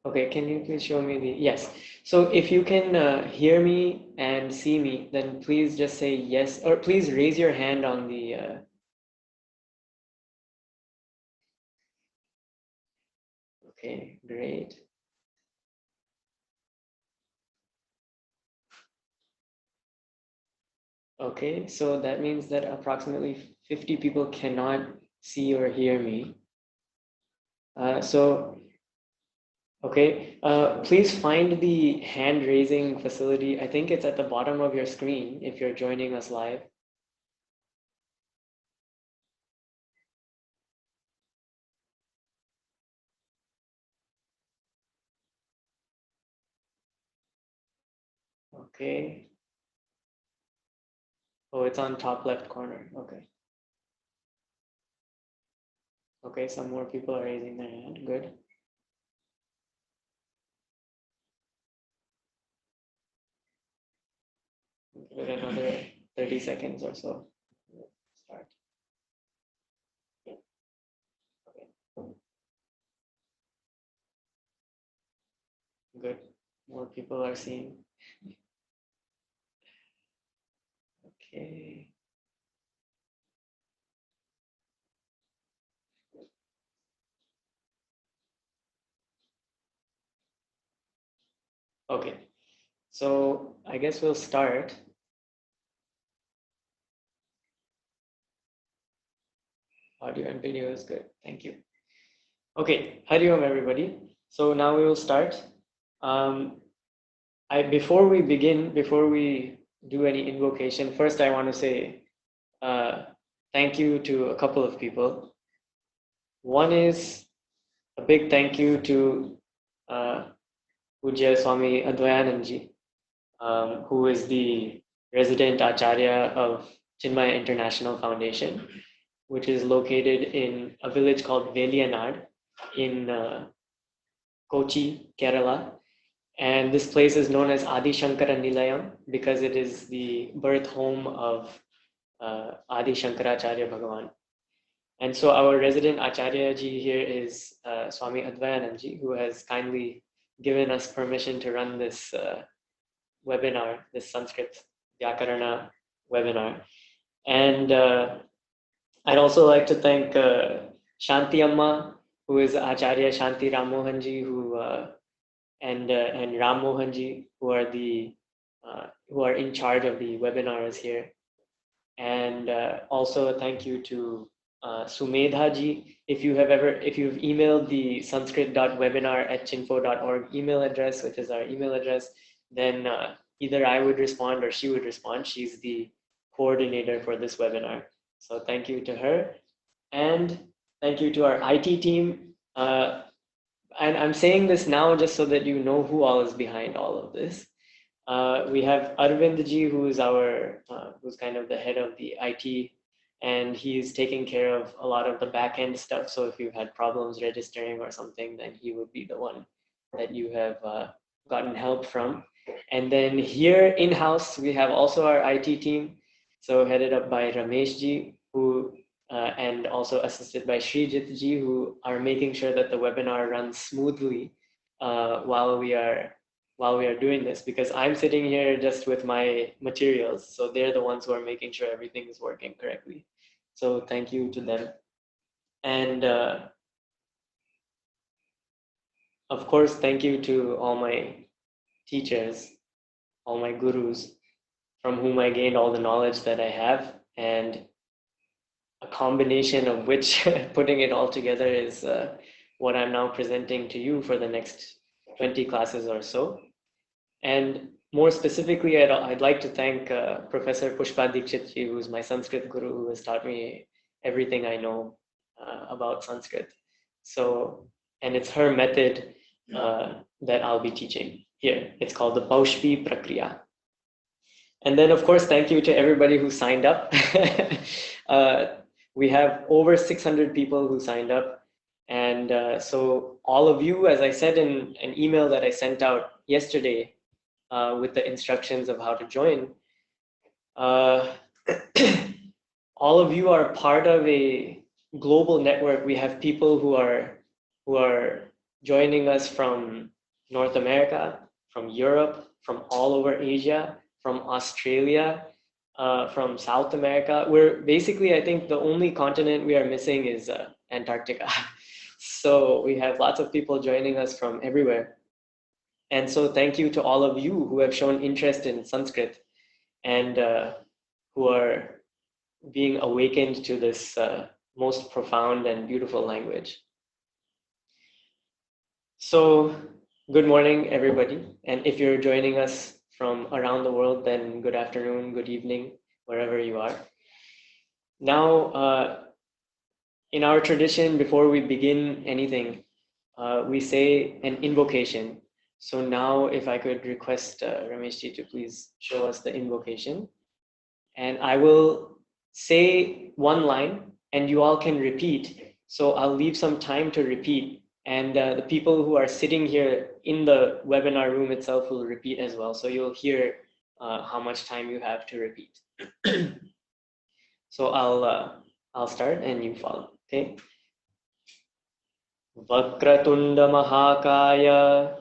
Okay, can you please show me the, yes. So if you can hear me and see me, then please just say yes, or please raise your hand on the, okay, great. Okay, so that means that approximately 50 people cannot see or hear me. So, okay, please find the hand raising facility. I think it's at the bottom of your screen if you're joining us live. Okay. Oh, it's on top left corner. Okay. Okay, some more people are raising their hand. Good. Give it another 30 seconds or so. Start. Okay. Good. More people are seeing. Okay. Okay. So I guess we'll start. Audio and video is good. Thank you. Okay. Hari Om, everybody. So now we will start. Before we begin, before we do any invocation, first I want to say thank you to a couple of people. One is a big thank you to Pujya Swami Advayananji, who is the resident Acharya of Chinmaya International Foundation, which is located in a village called Veliyanad in Kochi, Kerala. And this place is known as Adi Shankara Nilayam because it is the birth home of Adi Shankaracharya Bhagavan. And so our resident Acharya ji here is Swami Advayananji, who has kindly given us permission to run this webinar, this Sanskrit Vyakarana webinar. And I'd also like to thank Shanti Amma, who is Acharya Shanti Ram Mohanji, who and Ram Mohanji, who are in charge of the webinars here. And also thank you to Sumedha ji. If you've emailed the sanskrit.webinar@chinfo.org email address, which is our email address, then either I would respond or she would respond. She's the coordinator for this webinar. So thank you to her. And thank you to our IT team. And I'm saying this now just so that you know who all is behind all of this. We have Arvind ji, who's kind of the head of the IT, and he's taking care of a lot of the back end stuff. So if you've had problems registering or something, then he would be the one that you have gotten help from. And then here in-house, we have also our IT team. So headed up by Ramesh ji, who and also assisted by Srijit ji, who are making sure that the webinar runs smoothly while we are doing this, because I'm sitting here just with my materials. So they're the ones who are making sure everything is working correctly. So thank you to them. And of course, thank you to all my teachers, all my gurus, from whom I gained all the knowledge that I have, and a combination of which, putting it all together, is what I'm now presenting to you for the next 20 classes or so. And more specifically, I'd like to thank Professor Pushpa Dikshit ji, who's my Sanskrit guru, who has taught me everything I know about Sanskrit. So, and it's her method that I'll be teaching here. It's called the Paushpi Prakriya. And then, of course, thank you to everybody who signed up. We have over 600 people who signed up. And so all of you, as I said in an email that I sent out yesterday with the instructions of how to join, all of you are part of a global network. We have people who are joining us from North America, from Europe, from all over Asia, from Australia, from South America. We're basically, I think the only continent we are missing is Antarctica. So we have lots of people joining us from everywhere. And so thank you to all of you who have shown interest in Sanskrit and who are being awakened to this most profound and beautiful language. So good morning, everybody. And if you're joining us from around the world, then good afternoon, good evening, wherever you are. Now, in our tradition, before we begin anything, we say an invocation. So now if I could request Rameshji to please show us the invocation. And I will say one line and you all can repeat. So I'll leave some time to repeat. And the people who are sitting here in the webinar room itself will repeat as well. So you'll hear how much time you have to repeat. So I'll start and you follow, okay? Vakratunda Mahakaya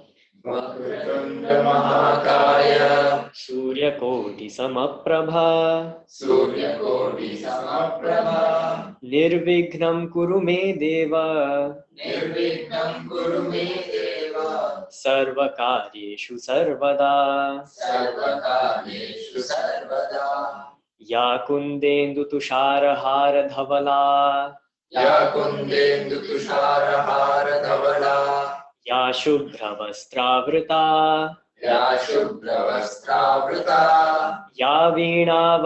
Vakratunda Mahakaya Suryakoti Samaprabha Suryakoti Samaprabha Nirvignam Kuru Me Deva Nirvignam Kuru Me Deva Sarvakaryeshu Sarvada Sarvakaryeshu Sarvada Ya Kundendu Tusharahara Dhavala Ya Kundendu Tusharahara Dhavala Ya Shubhravastravrita Ya Shubhravastravrita Ya Veena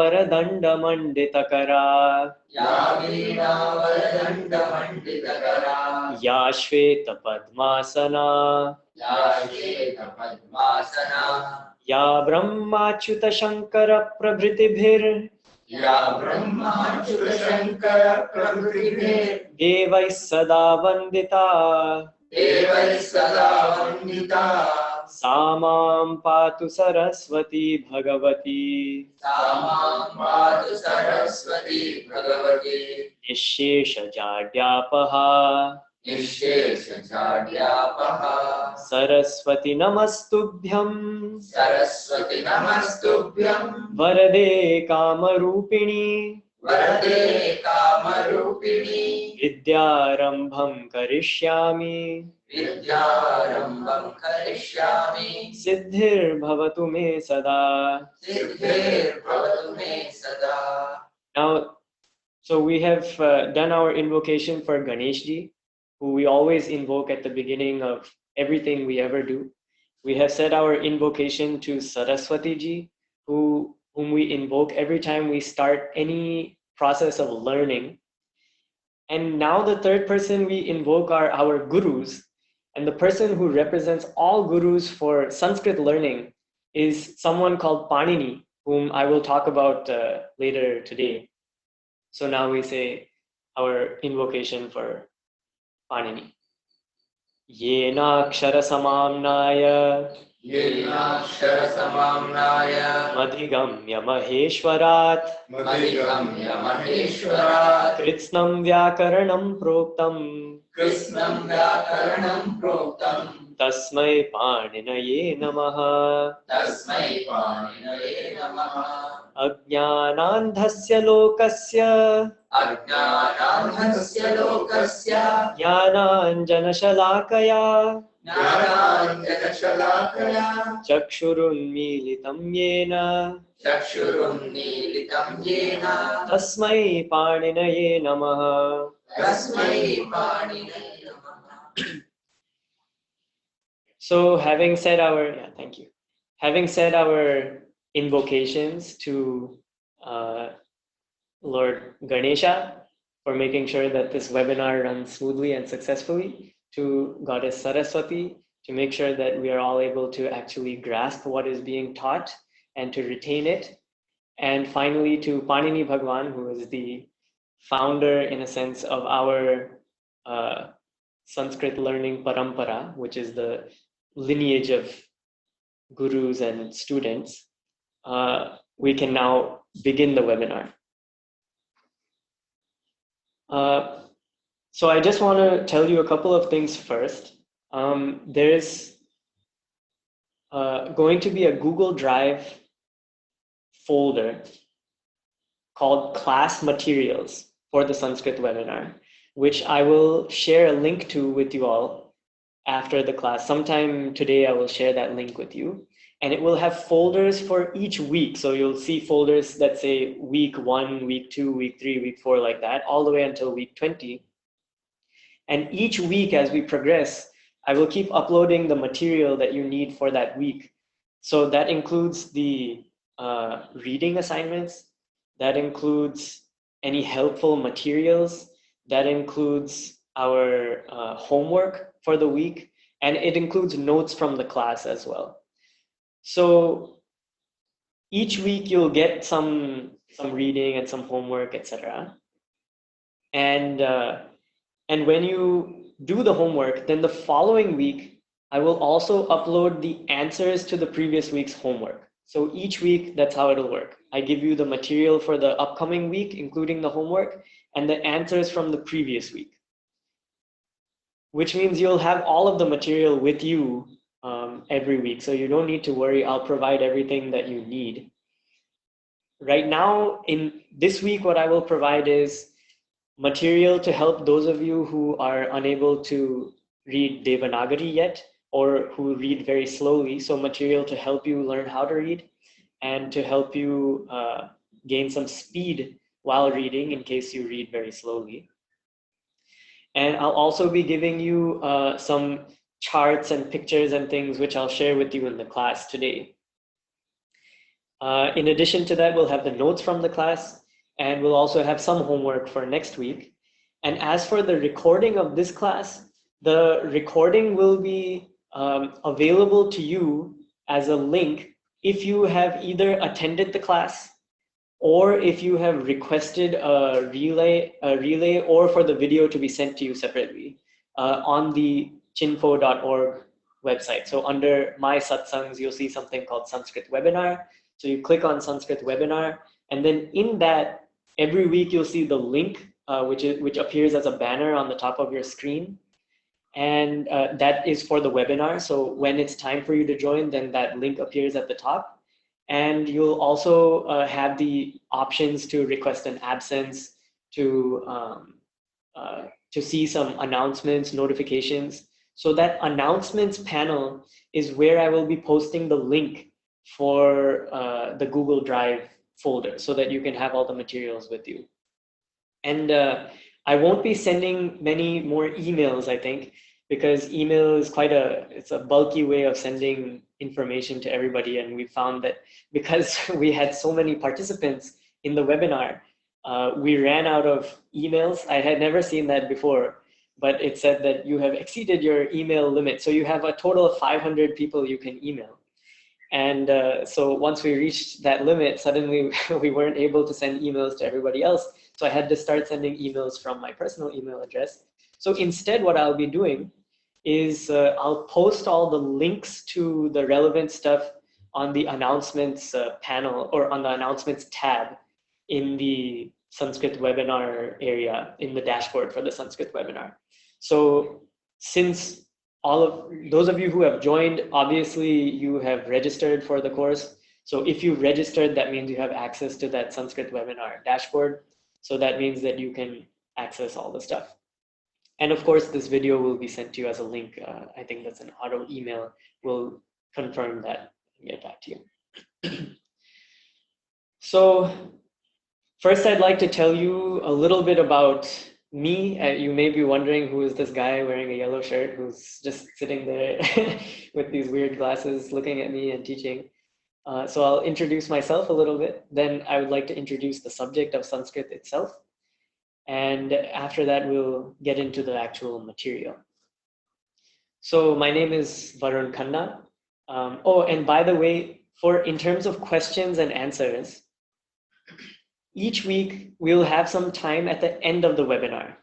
Manditakara Ya Veena Manditakara Ya Shveta Padmasana Ya Shveta Padmasana Ya Brahmachyuta Shankara Prabhritibhir Ya Brahma Achyuta Shankara Prabhutibhir Devai Sada Vandita Devai Sada Vandita Samam Patu Saraswati Bhagavati Samam Patu Saraswati Bhagavati Nishesha Jadyapaha Nishesha Jadyapaha Saraswati Namastubhyam Saraswati Namastubhyam Varade Kamarupini Varade Kamarupini Vidyarambham Karishyami Vidyarambham Karishyami Siddhir Bhavatu Me Sada. Siddhir Bhavatu Me Sada. Now, so we have done our invocation for Ganeshji, who we always invoke at the beginning of everything we ever do. We have said our invocation to Saraswati ji, whom we invoke every time we start any process of learning. And now the third person we invoke are our gurus. And the person who represents all gurus for Sanskrit learning is someone called Panini, whom I will talk about later today. So now we say our invocation for Panini. Yena Akshara Samamnaya Yenakshara Samamnaya Madhigamya Maheshwarat Madhigamya Maheshwarat Kritsnam Vyakaranam Proktam Krishnam Vyakaranam Proktam Tasmai Paninaye Namaha Tasmai Paninaye Namaha Ajnanandhasya Lokasya Ajnanandhasya Lokasya Jnananjana Shalakaya Jnananjana Shalakaya Chakshurunmilitam Yena Chakshurunmilitam Yena Tasmai Paninaye Namaha. Tasmai Paninaye Namaha. So having said our invocations to Lord Ganesha for making sure that this webinar runs smoothly and successfully, to Goddess Saraswati to make sure that we are all able to actually grasp what is being taught and to retain it, and finally to Panini Bhagwan, who is the founder in a sense of our Sanskrit learning parampara, which is the lineage of gurus and students. We can now begin the webinar. So I just want to tell you a couple of things first. There's going to be a Google Drive folder called Class Materials for the Sanskrit webinar, which I will share a link to with you all after the class. Sometime today I will share that link with you. And it will have folders for each week. So you'll see folders that say week 1, week 2, week 3, week 4, like that, all the way until week 20. And each week as we progress, I will keep uploading the material that you need for that week. So that includes the reading assignments, that includes any helpful materials, that includes our homework for the week, and it includes notes from the class as well. So each week you'll get some reading and some homework, etc. And when you do the homework, then the following week, I will also upload the answers to the previous week's homework. So each week, that's how it'll work. I give you the material for the upcoming week, including the homework, and the answers from the previous week, which means you'll have all of the material with you every week. So you don't need to worry. I'll provide everything that you need. Right now, in this week, what I will provide is material to help those of you who are unable to read Devanagari yet, or who read very slowly. So material to help you learn how to read and to help you gain some speed while reading in case you read very slowly. And I'll also be giving you some charts and pictures and things which I'll share with you in the class today. In addition to that, we'll have the notes from the class, and we'll also have some homework for next week. And as for the recording of this class, the recording will be available to you as a link if you have either attended the class or if you have requested a relay or for the video to be sent to you separately on the chinfo.org website. So under My Satsangs, you'll see something called Sanskrit Webinar. So you click on Sanskrit Webinar, and then in that, every week you'll see the link, which appears as a banner on the top of your screen. And that is for the webinar. So when it's time for you to join, then that link appears at the top. And you'll also have the options to request an absence, to see some announcements, notifications. So that announcements panel is where I will be posting the link for the Google Drive folder so that you can have all the materials with you. And I won't be sending many more emails, I think, because email is it's a bulky way of sending information to everybody. And we found that because we had so many participants in the webinar, we ran out of emails. I had never seen that before, but it said that you have exceeded your email limit. So you have a total of 500 people you can email. And so once we reached that limit, suddenly we weren't able to send emails to everybody else. So I had to start sending emails from my personal email address. So instead, what I'll be doing is I'll post all the links to the relevant stuff on the announcements panel, or on the announcements tab in the Sanskrit webinar area in the dashboard for the Sanskrit webinar. So since all of those of you who have joined, obviously you have registered for the course. So if you registered, that means you have access to that Sanskrit webinar dashboard. So that means that you can access all the stuff. And of course, this video will be sent to you as a link. I think that's an auto email. We'll confirm that and get back to you. So first, I'd like to tell you a little bit about me. You may be wondering, who is this guy wearing a yellow shirt who's just sitting there with these weird glasses looking at me and teaching. So I'll introduce myself a little bit. Then I would like to introduce the subject of Sanskrit itself. And after that, we'll get into the actual material. So my name is Varun Khanna. Oh, and by the way, in terms of questions and answers, each week we'll have some time at the end of the webinar.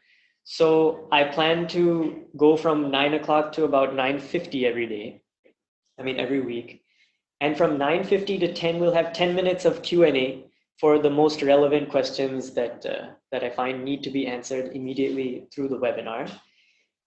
So I plan to go from 9 o'clock to about 9:50 every week. And from 9:50 to 10, we'll have 10 minutes of Q&A for the most relevant questions that I find need to be answered immediately through the webinar.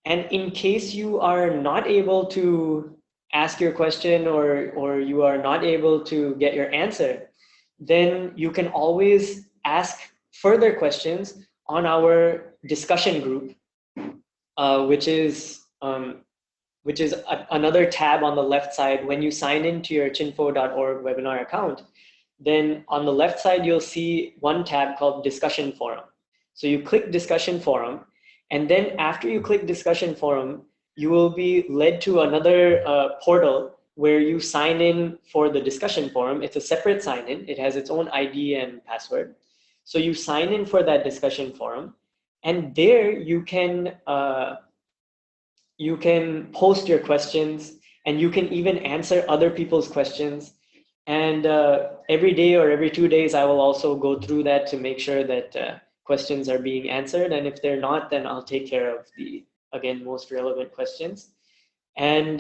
And in case you are not able to ask your question, or you are not able to get your answer, then you can always ask further questions on our discussion group, which is another tab on the left side. When you sign into your chinfo.org webinar account, then on the left side, you'll see one tab called Discussion Forum. So you click Discussion Forum, and then after you click Discussion Forum, you will be led to another portal where you sign in for the discussion forum. It's a separate sign in. It has its own ID and password. So you sign in for that discussion forum, and there you can post your questions, and you can even answer other people's questions. And every day or every 2 days, I will also go through that to make sure that questions are being answered. And if they're not, then I'll take care of the, again, most relevant questions. And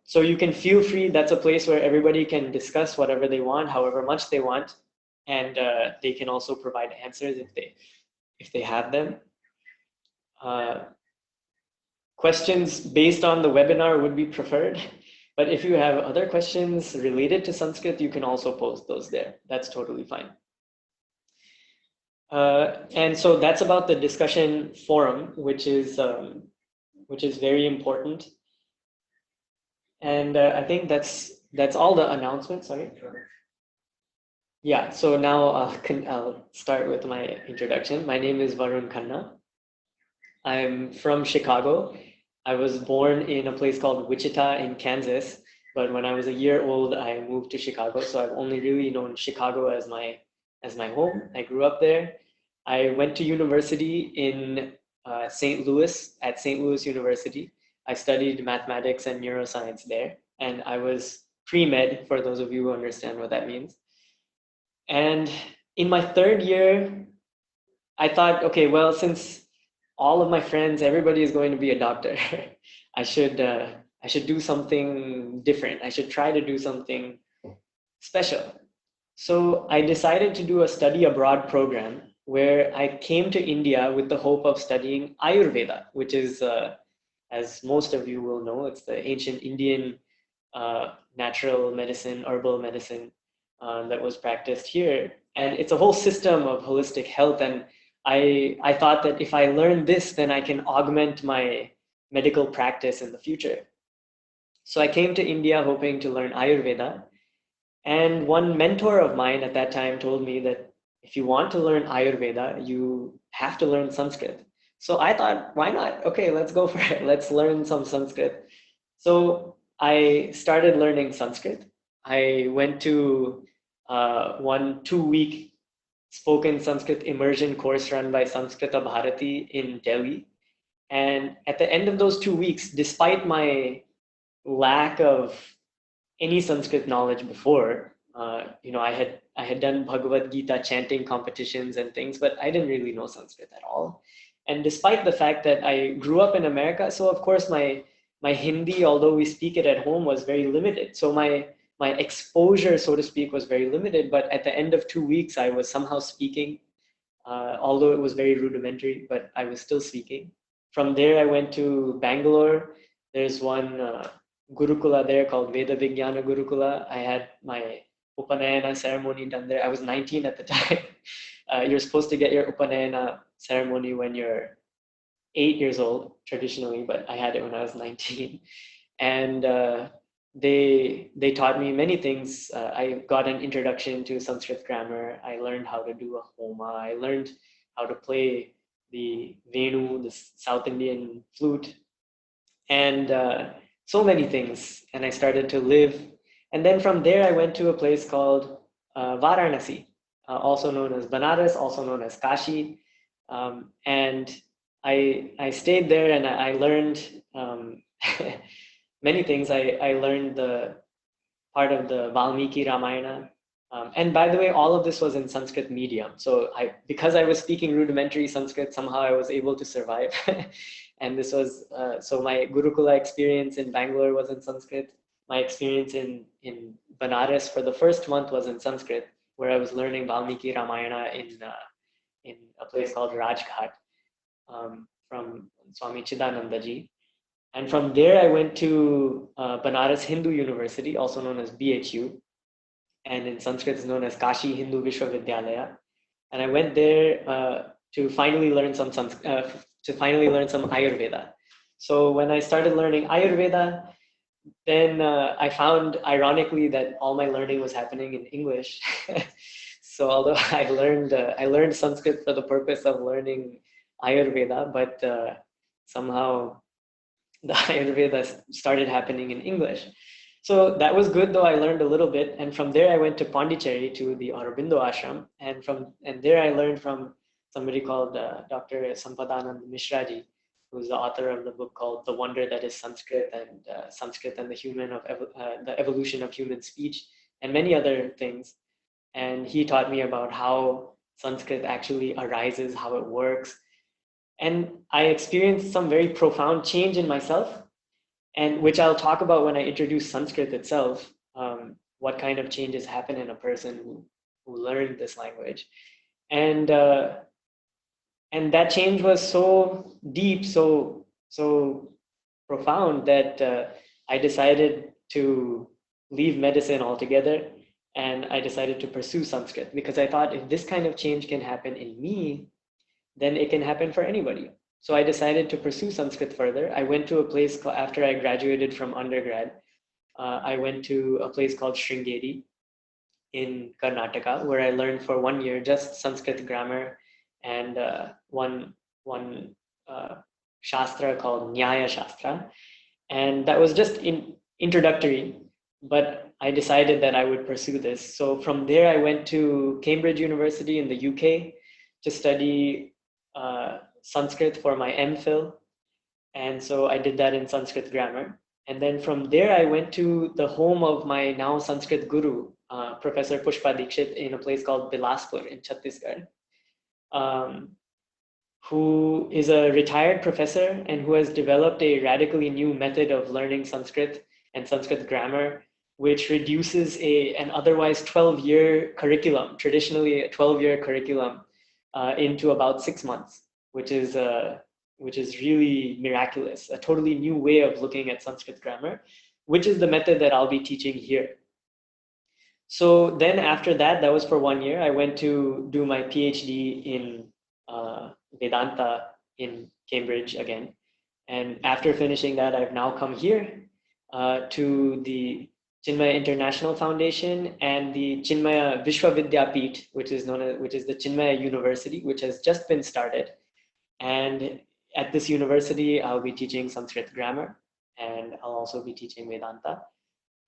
so you can feel free. That's a place where everybody can discuss whatever they want, however much they want. And they can also provide answers if they have them. Questions based on the webinar would be preferred. But if you have other questions related to Sanskrit, you can also post those there. That's totally fine. And so that's about the discussion forum, which is very important. And I think that's all the announcements. Sorry. Yeah. So now I'll start with my introduction. My name is Varun Khanna. I'm from Chicago. I was born in a place called Wichita in Kansas, but when I was a year old, I moved to Chicago. So I've only really known Chicago as my home. I grew up there. I went to university in St. Louis, at St. Louis University. I studied mathematics and neuroscience there, and I was pre-med, for those of you who understand what that means. And in my third year, I thought, okay, well, since all of my friends, everybody is going to be a doctor, I should do something different. I should try to do something special. So I decided to do a study abroad program where I came to India with the hope of studying Ayurveda, which is, as most of you will know, it's the ancient Indian natural medicine, herbal medicine that was practiced here. And it's a whole system of holistic health. And I thought that if I learn this, then I can augment my medical practice in the future. So I came to India hoping to learn Ayurveda. And one mentor of mine at that time told me that if you want to learn Ayurveda, you have to learn Sanskrit. So I thought, why not? Okay, let's go for it. Let's learn some Sanskrit. So I started learning Sanskrit. I went to 1 2-week spoken Sanskrit immersion course run by Sanskrita Bharati in Delhi. And at the end of those 2 weeks, despite my lack of any Sanskrit knowledge before, I had done Bhagavad Gita chanting competitions and things, but I didn't really know Sanskrit at all. And despite the fact that I grew up in America, so of course my Hindi, although we speak it at home, was very limited. So my exposure, so to speak, was very limited. But at the end of 2 weeks, I was somehow speaking, although it was very rudimentary, but I was still speaking. From there, I went to Bangalore. There's one Gurukula there called Veda Vijnana Gurukula. I had my Upanayana ceremony done there. I was 19 at the time. You're supposed to get your Upanayana ceremony when you're 8 years old, traditionally, but I had it when I was 19. And they taught me many things. I got an introduction to Sanskrit grammar. I learned how to do a homa. I learned how to play the Venu, the South Indian flute, and so many things. And I started to live. And then from there, I went to a place called Varanasi, also known as Banaras, also known as Kashi. And I stayed there, and I learned many things. I learned the part of the Valmiki Ramayana. And by the way, all of this was in Sanskrit medium. So because I was speaking rudimentary Sanskrit, somehow I was able to survive. And this was, so my Gurukula experience in Bangalore was in Sanskrit. My experience in Banaras for the first month was in Sanskrit, where I was learning Valmiki Ramayana in a place called Rajghat from Swami Chidanandaji. And from there, I went to Banaras Hindu University, also known as BHU, and in Sanskrit is known as Kashi Hindu Vishwavidyalaya. And I went there to finally learn some Ayurveda. So when I started learning Ayurveda, then I found, ironically, that all my learning was happening in English. So although I learned Sanskrit for the purpose of learning Ayurveda, but somehow the Ayurveda started happening in English. So that was good, though I learned a little bit. And from there, I went to Pondicherry to the Aurobindo ashram. And there I learned from somebody called Dr. Sampadanand Mishraji, who's the author of the book called The Wonder That is Sanskrit, and Sanskrit and the Evolution of Human Speech, and many other things. And he taught me about how Sanskrit actually arises, how it works. And I experienced some very profound change in myself, and which I'll talk about when I introduce Sanskrit itself, what kind of changes happen in a person who learned this language. And that change was so deep, so profound, that I decided to leave medicine altogether, and I decided to pursue Sanskrit, because I thought, if this kind of change can happen in me, then it can happen for anybody. So I decided to pursue Sanskrit further. I went to a place after I graduated from undergrad. I went to a place called Sringeri in Karnataka, where I learned for 1 year just Sanskrit grammar and one shastra called Nyaya Shastra. And that was just introductory, but I decided that I would pursue this. So from there, I went to Cambridge University in the UK to study Sanskrit for my MPhil. And so I did that in Sanskrit grammar. And then from there, I went to the home of my now Sanskrit guru, Professor Pushpa Dikshit, in a place called Bilaspur in Chhattisgarh, who is a retired professor and who has developed a radically new method of learning Sanskrit and Sanskrit grammar, which reduces an otherwise 12-year curriculum, traditionally a 12-year curriculum, into about 6 months, which is really miraculous, a totally new way of looking at Sanskrit grammar, which is the method that I'll be teaching here. So then after that was for 1 year, I went to do my PhD in Vedanta in Cambridge again. And after finishing that, I've now come here to the Chinmaya International Foundation and the Chinmaya Vishwavidyapeeth, which is the Chinmaya University, which has just been started. And at this university, I'll be teaching Sanskrit grammar, and I'll also be teaching Vedanta.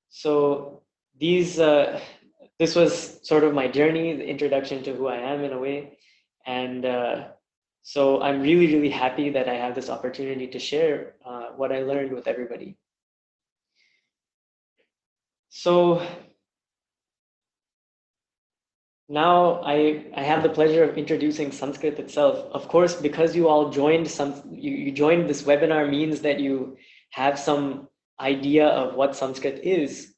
So this was sort of my journey, the introduction to who I am in a way. And so I'm really, really happy that I have this opportunity to share what I learned with everybody. So now I have the pleasure of introducing Sanskrit itself. Of course, because you all joined you joined this webinar means that you have some idea of what Sanskrit is.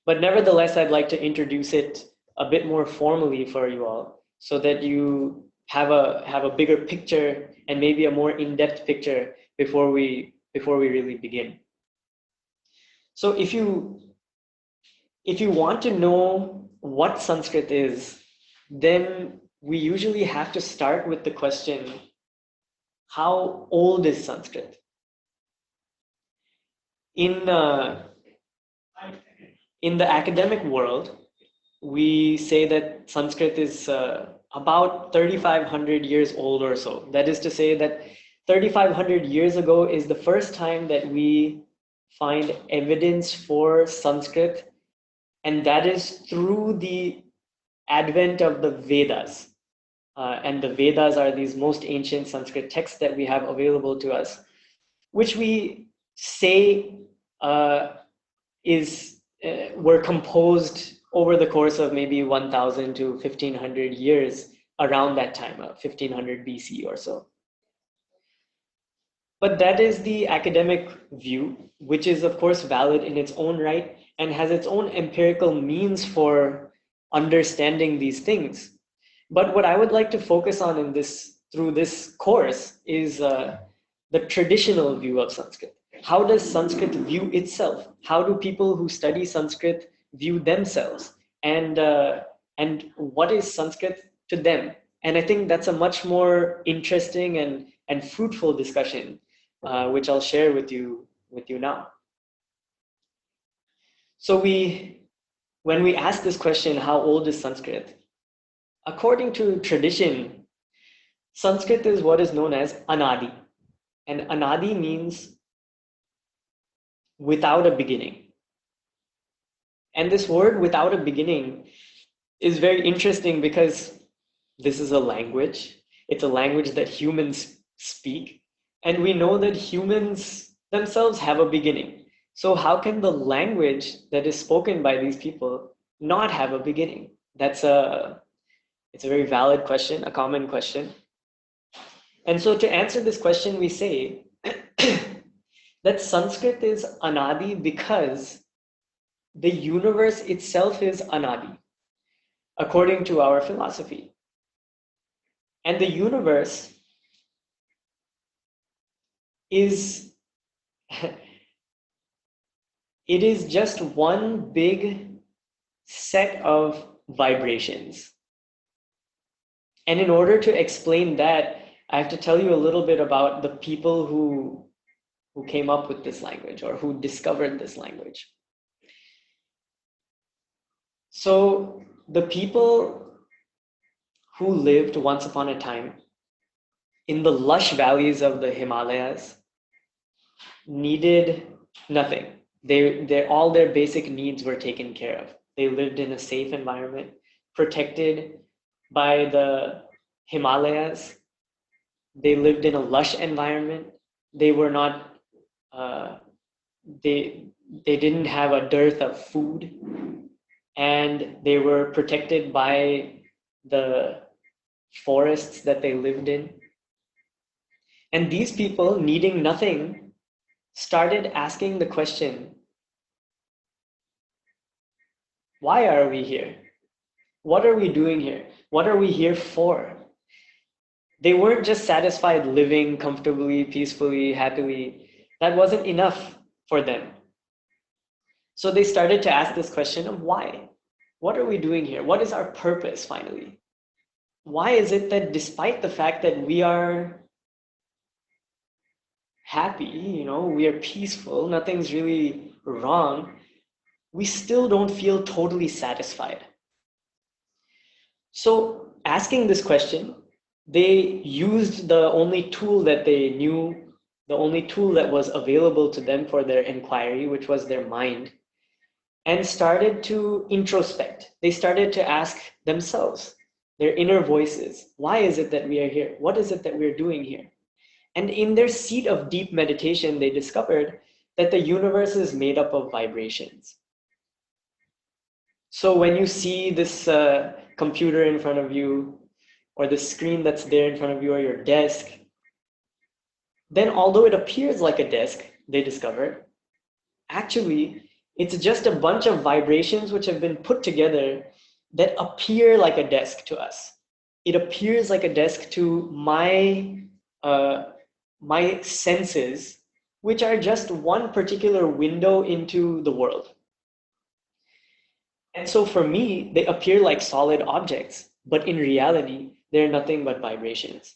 But nevertheless, I'd like to introduce it a bit more formally for you all, so that you have a bigger picture and maybe a more in-depth picture before we really begin. So if you want to know what Sanskrit is, then we usually have to start with the question, how old is Sanskrit? In the academic world, we say that Sanskrit is about 3,500 years old or so. That is to say that 3,500 years ago is the first time that we find evidence for Sanskrit, and that is through the advent of the Vedas. And the Vedas are these most ancient Sanskrit texts that we have available to us, which we say were composed over the course of maybe 1,000 to 1,500 years, around that time, 1,500 BC or so. But that is the academic view, which is of course valid in its own right and has its own empirical means for understanding these things. But what I would like to focus on through this course is the traditional view of Sanskrit. How does Sanskrit view itself? How do people who study Sanskrit view themselves? And what is Sanskrit to them? And I think that's a much more interesting and fruitful discussion, which I'll share with you now. So when we ask this question, how old is Sanskrit? According to tradition, Sanskrit is what is known as anadi. And anadi means without a beginning. And this word without a beginning is very interesting because this is a language. It's a language that humans speak. And we know that humans themselves have a beginning. So how can the language that is spoken by these people not have a beginning? It's a very valid question, a common question. And so to answer this question, we say that Sanskrit is anadi because the universe itself is anadi, according to our philosophy. And the universe is it is just one big set of vibrations. And in order to explain that, I have to tell you a little bit about the people who came up with this language or who discovered this language. So the people who lived once upon a time in the lush valleys of the Himalayas needed nothing. All their basic needs were taken care of. They lived in a safe environment, protected by the Himalayas. They lived in a lush environment. They were not they didn't have a dearth of food, and they were protected by the forests that they lived in. And these people, needing nothing, started asking the question, why are we here? What are we doing here? What are we here for? They weren't just satisfied living comfortably, peacefully, happily. That wasn't enough for them. So they started to ask this question of why? What are we doing here? What is our purpose finally? Why is it that despite the fact that we are happy, we are peaceful, nothing's really wrong, we still don't feel totally satisfied? So asking this question, they used the only tool that they knew, the only tool that was available to them for their inquiry, which was their mind, and started to introspect. They started to ask themselves, their inner voices, why is it that we are here? What is it that we're doing here? And in their seat of deep meditation, they discovered that the universe is made up of vibrations. So when you see this computer in front of you, or the screen that's there in front of you, or your desk, then although it appears like a desk, they discovered, actually, it's just a bunch of vibrations which have been put together that appear like a desk to us. It appears like a desk to my senses, which are just one particular window into the world. And so for me, they appear like solid objects, but in reality, they're nothing but vibrations.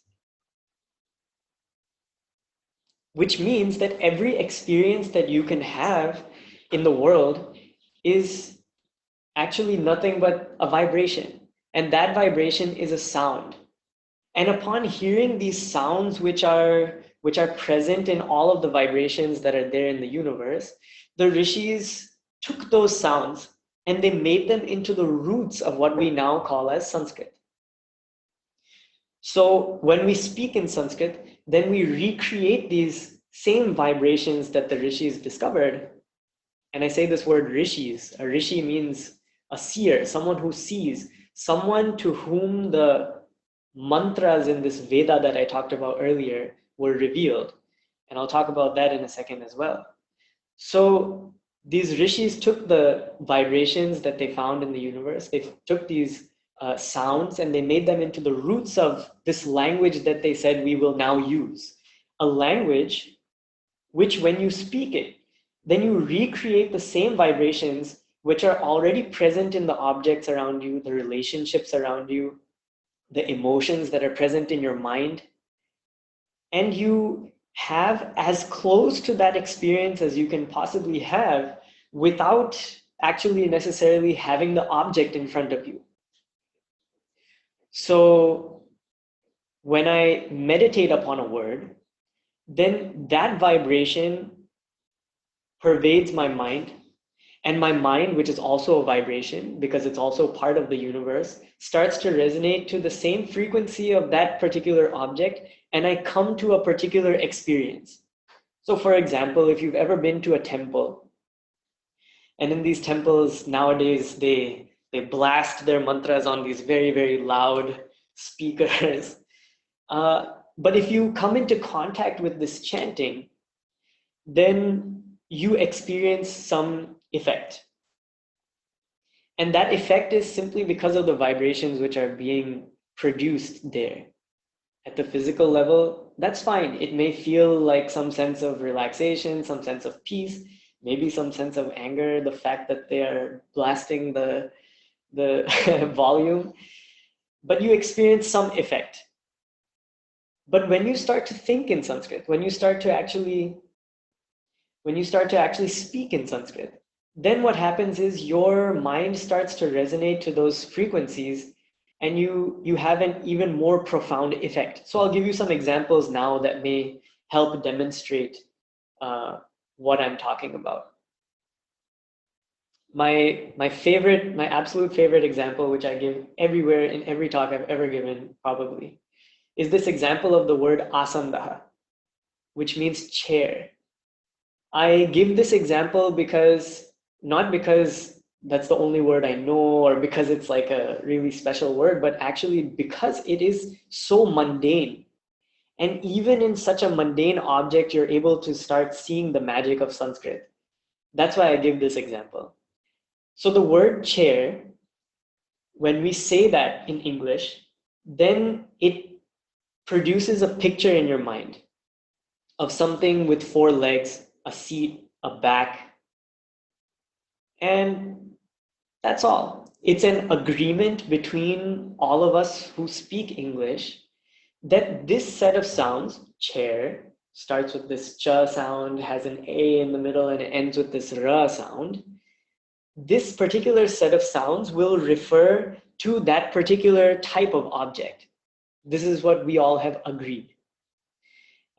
Which means that every experience that you can have in the world is actually nothing but a vibration. And that vibration is a sound. And upon hearing these sounds which are present in all of the vibrations that are there in the universe, the rishis took those sounds and they made them into the roots of what we now call as Sanskrit. So when we speak in Sanskrit, then we recreate these same vibrations that the rishis discovered. And I say this word rishis. A rishi means a seer, someone who sees, someone to whom the mantras in this Veda that I talked about earlier were revealed. And I'll talk about that in a second as well. So these rishis took the vibrations that they found in the universe, they took these sounds, and they made them into the roots of this language that they said we will now use, a language which when you speak it, then you recreate the same vibrations which are already present in the objects around you, the relationships around you, the emotions that are present in your mind, and you have as close to that experience as you can possibly have without actually necessarily having the object in front of you. So when I meditate upon a word, then that vibration pervades my mind, and my mind, which is also a vibration because it's also part of the universe, starts to resonate to the same frequency of that particular object, and I come to a particular experience. So for example, if you've ever been to a temple, and in these temples nowadays they blast their mantras on these very, very loud speakers. But if you come into contact with this chanting, then you experience some effect. And that effect is simply because of the vibrations which are being produced there. At the physical level, that's fine. It may feel like some sense of relaxation, some sense of peace, maybe some sense of anger, the fact that they are blasting the volume, but you experience some effect. But when you start to think in Sanskrit, when you start to actually speak in Sanskrit, then what happens is your mind starts to resonate to those frequencies, and you have an even more profound effect. So I'll give you some examples now that may help demonstrate what I'm talking about. My absolute favorite example, which I give everywhere in every talk I've ever given, probably, is this example of the word asandaha, which means chair. I give this example not because that's the only word I know or because it's like a really special word, but actually because it is so mundane. And even in such a mundane object, you're able to start seeing the magic of Sanskrit. That's why I give this example. So the word chair, when we say that in English, then it produces a picture in your mind of something with 4 legs, a seat, a back, and that's all. It's an agreement between all of us who speak English that this set of sounds, chair, starts with this cha sound, has an a in the middle, and it ends with this ra sound. This particular set of sounds will refer to that particular type of object. This is what we all have agreed.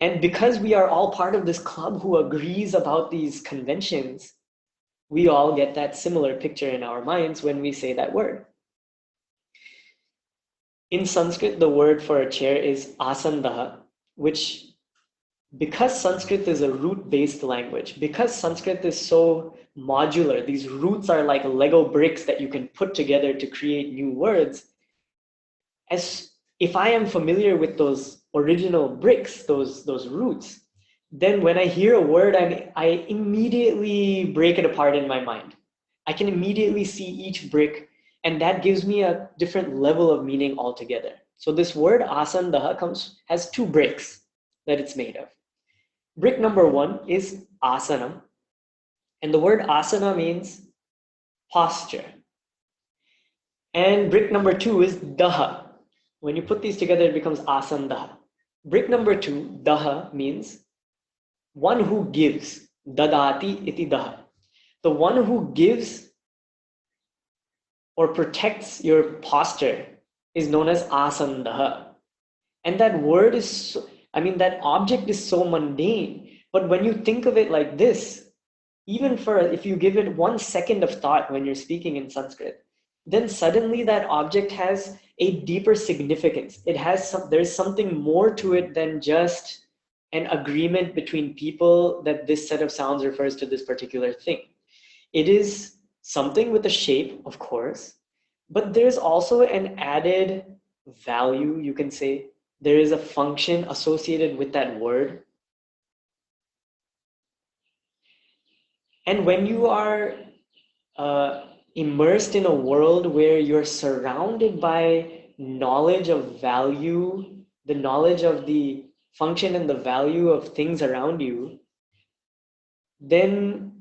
And because we are all part of this club who agrees about these conventions, we all get that similar picture in our minds when we say that word. In Sanskrit, the word for a chair is asandaha, which, because Sanskrit is a root-based language, because Sanskrit is so modular, these roots are like Lego bricks that you can put together to create new words. As if I am familiar with those original bricks, those roots, then when I hear a word, I immediately break it apart in my mind. I can immediately see each brick, and that gives me a different level of meaning altogether. So this word asandaha has 2 bricks that it's made of. Brick number 1 is asanam, and the word asana means posture. And brick number 2 is daha. When you put these together, it becomes asandaha. Brick number 2, daha, means one who gives, dadati iti daha. The one who gives or protects your posture is known as asandaha. And that word is, that object is so mundane. But when you think of it like this, even if you give it 1 second of thought when you're speaking in Sanskrit, then suddenly that object has a deeper significance. There's something more to it than just an agreement between people that this set of sounds refers to this particular thing. It is something with a shape, of course, but there's also an added value, you can say. There is a function associated with that word. And when you are immersed in a world where you're surrounded by knowledge of value, the knowledge of the function and the value of things around you, then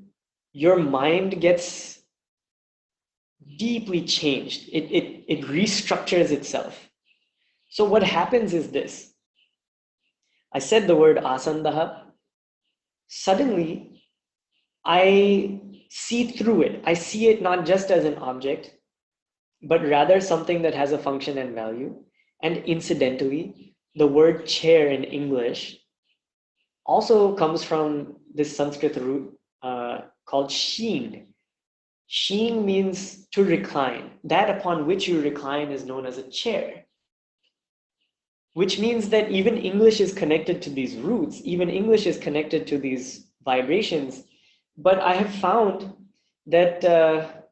your mind gets deeply changed. It restructures itself. So what happens is this. I said the word asandaha. Suddenly, I see through it. I see it not just as an object, but rather something that has a function and value. And incidentally, the word chair in English also comes from this Sanskrit root called sheen. Sheen means to recline. That upon which you recline is known as a chair, which means that even English is connected to these roots, even English is connected to these vibrations. But I have found that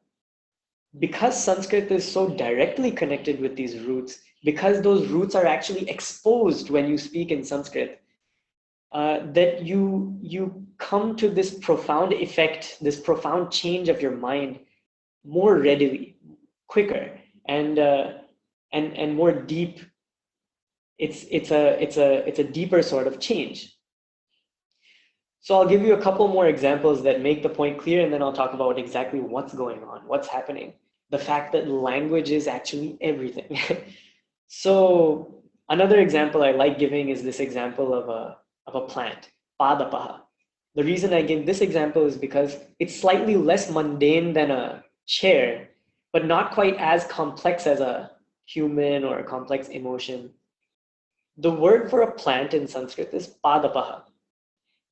because Sanskrit is so directly connected with these roots, because those roots are actually exposed when you speak in Sanskrit, that you come to this profound effect, this profound change of your mind more readily, quicker, and more deep. It's a deeper sort of change. So I'll give you a couple more examples that make the point clear, and then I'll talk about exactly what's going on, what's happening. The fact that language is actually everything. So another example I like giving is this example of a plant, padapaha. The reason I give this example is because it's slightly less mundane than a chair, but not quite as complex as a human or a complex emotion. The word for a plant in Sanskrit is padapaha.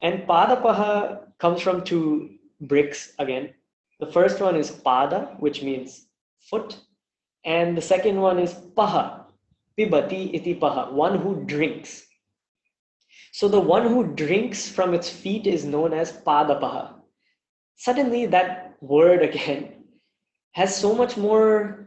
And padapaha comes from two bricks again. The first one is pada, which means foot. And the second one is paha, pibati iti paha, one who drinks. So the one who drinks from its feet is known as padapaha. Suddenly that word again has so much more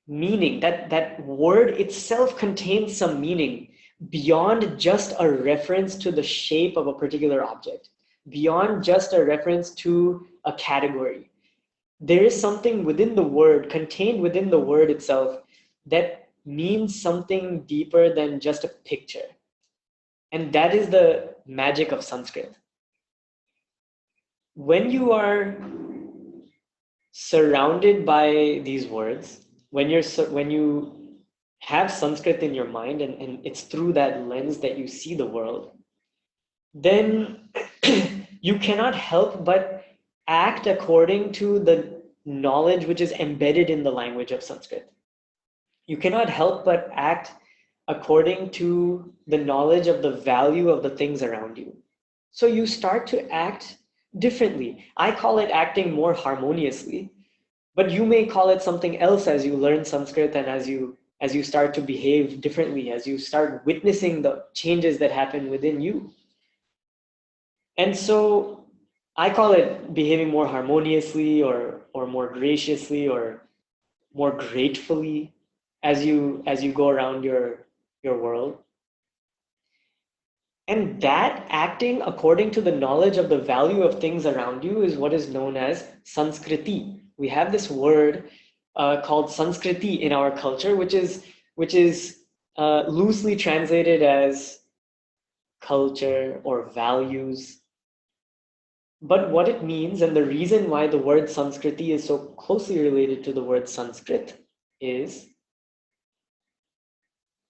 meaning. That word itself contains some meaning beyond just a reference to the shape of a particular object, beyond just a reference to a category. There is something within the word, contained within the word itself, that means something deeper than just a picture. And that is the magic of Sanskrit. When you are surrounded by these words, when you have Sanskrit in your mind and it's through that lens that you see the world, then you cannot help but act according to the knowledge which is embedded in the language of Sanskrit. You cannot help but act according to the knowledge of the value of the things around you. So you start to act differently. I call it acting more harmoniously, but you may call it something else as you learn Sanskrit and as you start to behave differently, as you start witnessing the changes that happen within you. And so I call it behaving more harmoniously or more graciously or more gratefully as you go around your world. And that acting according to the knowledge of the value of things around you is what is known as Sanskriti. We have this word called Sanskriti in our culture, which is loosely translated as culture or values. But what it means, and the reason why the word Sanskriti is so closely related to the word Sanskrit, is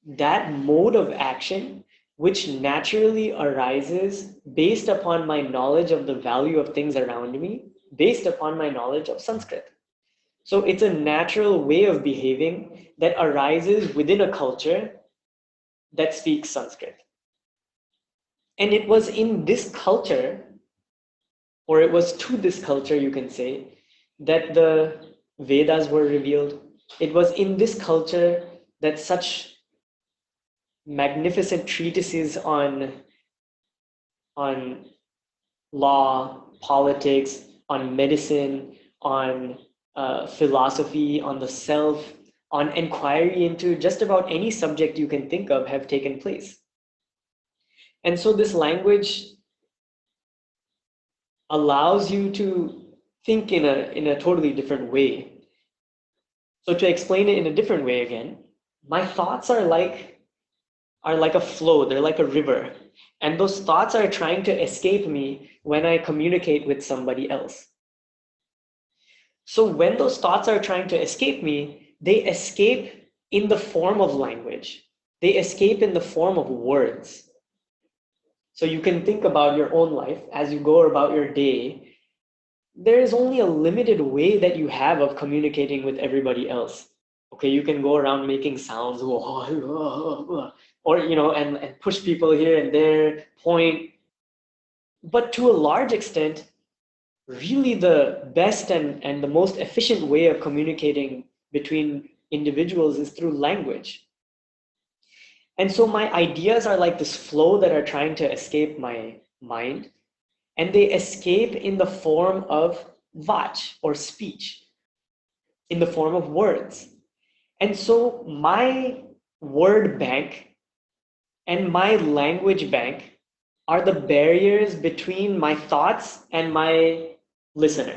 that mode of action which naturally arises based upon my knowledge of the value of things around me, based upon my knowledge of Sanskrit. So it's a natural way of behaving that arises within a culture that speaks Sanskrit. And it was in this culture, or it was to this culture, you can say, that the Vedas were revealed. It was in this culture that such magnificent treatises on law, politics, on medicine, on philosophy, on the self, on inquiry into just about any subject you can think of have taken place. And so this language allows you to think in a totally different way. So to explain it in a different way again, my thoughts are like a flow, they're like a river. And those thoughts are trying to escape me when I communicate with somebody else. So when those thoughts are trying to escape me, they escape in the form of language. They escape in the form of words. So you can think about your own life as you go about your day. There is only a limited way that you have of communicating with everybody else. Okay, you can go around making sounds, or and push people here and there, point. But to a large extent, really the best and the most efficient way of communicating between individuals is through language. And so my ideas are like this flow that are trying to escape my mind, and they escape in the form of vach or speech, in the form of words. And so my word bank and my language bank are the barriers between my thoughts and my listener.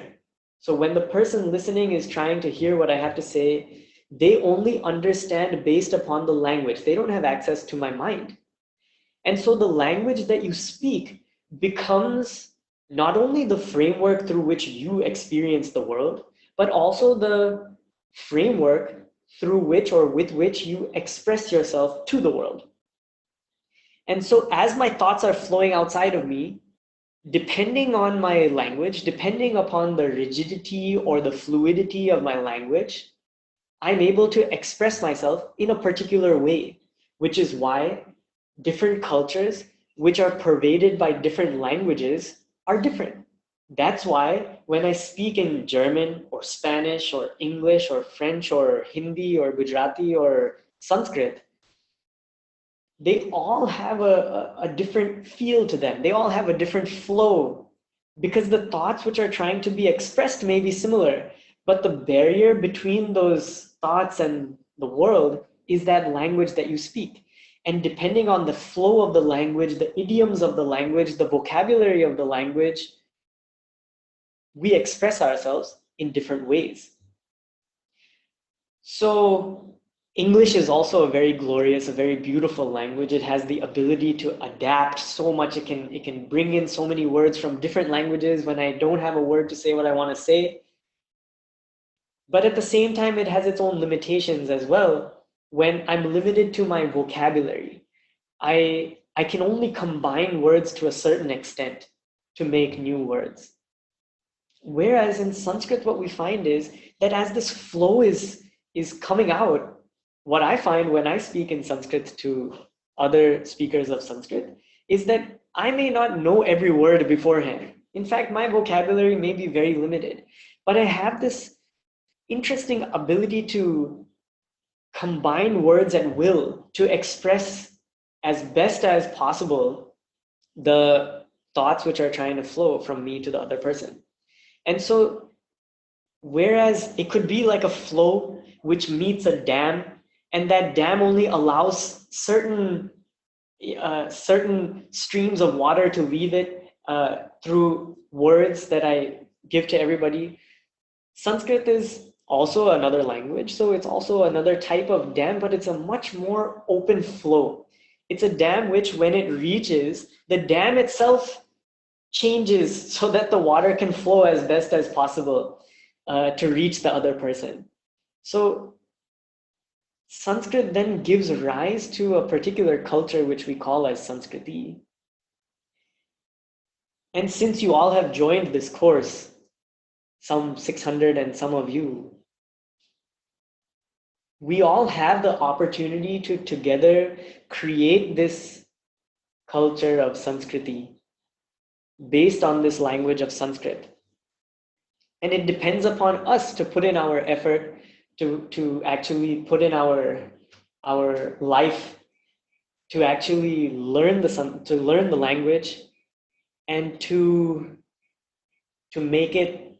So when the person listening is trying to hear what I have to say, they only understand based upon the language. They don't have access to my mind. And so the language that you speak becomes not only the framework through which you experience the world, but also the framework through which or with which you express yourself to the world. And so as my thoughts are flowing outside of me, depending on my language, depending upon the rigidity or the fluidity of my language, I'm able to express myself in a particular way, which is why different cultures, which are pervaded by different languages, are different. That's why when I speak in German or Spanish or English or French or Hindi or Gujarati or Sanskrit, they all have a different feel to them. They all have a different flow because the thoughts which are trying to be expressed may be similar, but the barrier between those thoughts and the world is that language that you speak. And depending on the flow of the language, the idioms of the language, the vocabulary of the language, we express ourselves in different ways. So English is also a very glorious, a very beautiful language. It has the ability to adapt so much. It can bring in so many words from different languages when I don't have a word to say what I want to say. But at the same time, it has its own limitations as well. When I'm limited to my vocabulary, I can only combine words to a certain extent to make new words. Whereas in Sanskrit, what we find is that as this flow is coming out, what I find when I speak in Sanskrit to other speakers of Sanskrit is that I may not know every word beforehand. In fact, my vocabulary may be very limited, but I have this interesting ability to combine words at will to express as best as possible the thoughts which are trying to flow from me to the other person. And so, whereas it could be like a flow which meets a dam, and that dam only allows certain streams of water to leave it through words that I give to everybody. Sanskrit is also another language, so it's also another type of dam, but it's a much more open flow. It's a dam which, when it reaches, the dam itself changes so that the water can flow as best as possible to reach the other person. So Sanskrit then gives rise to a particular culture which we call as Sanskriti. And since you all have joined this course, some 600 and some of you, we all have the opportunity to together create this culture of Sanskriti based on this language of Sanskrit. And it depends upon us to put in our effort to actually put in our life to actually learn the language and to make it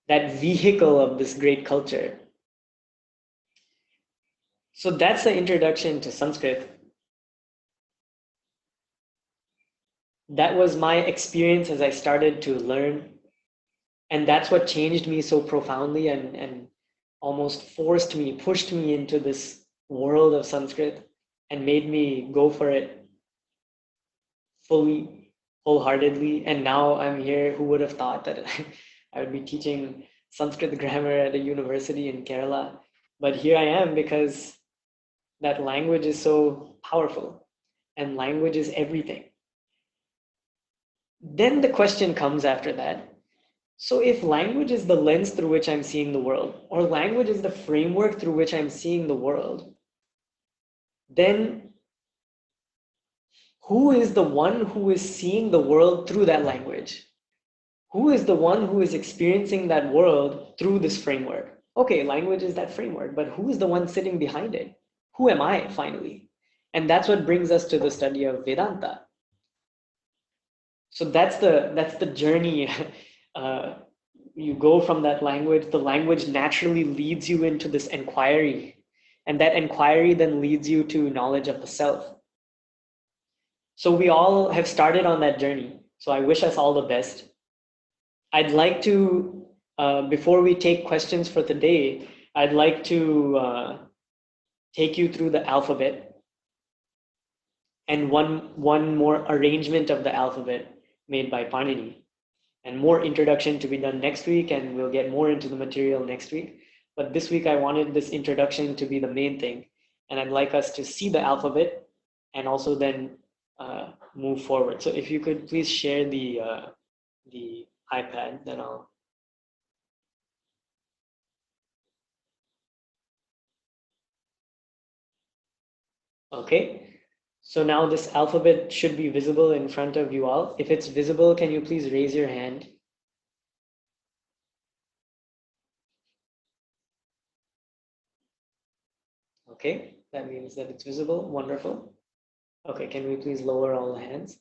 that vehicle of this great culture. So that's the introduction to Sanskrit. That was my experience as I started to learn. And that's what changed me so profoundly and almost pushed me into this world of Sanskrit and made me go for it. fully, wholeheartedly. And now I'm here. Who would have thought that I would be teaching Sanskrit grammar at a university in Kerala? But here I am because that language is so powerful and language is everything. Then the question comes after that. So if language is the lens through which I'm seeing the world, or language is the framework through which I'm seeing the world, then who is the one who is seeing the world through that language? Who is the one who is experiencing that world through this framework? Okay, language is that framework, but who is the one sitting behind it? Who am I finally? And that's what brings us to the study of Vedanta. So that's the journey. You go from that language. The language naturally leads you into this inquiry, and that inquiry then leads you to knowledge of the self. So we all have started on that journey. So I wish us all the best. I'd like to, before we take questions for the day, I'd like to take you through the alphabet and one more arrangement of the alphabet made by Panini, and more introduction to be done next week, and we'll get more into the material next week. But this week I wanted this introduction to be the main thing, and I'd like us to see the alphabet and also then move forward. So if you could please share the iPad, then I'll. Okay. So now this alphabet should be visible in front of you all. If it's visible, can you please raise your hand? Okay, that means that it's visible. Wonderful. Okay, can we please lower all the hands?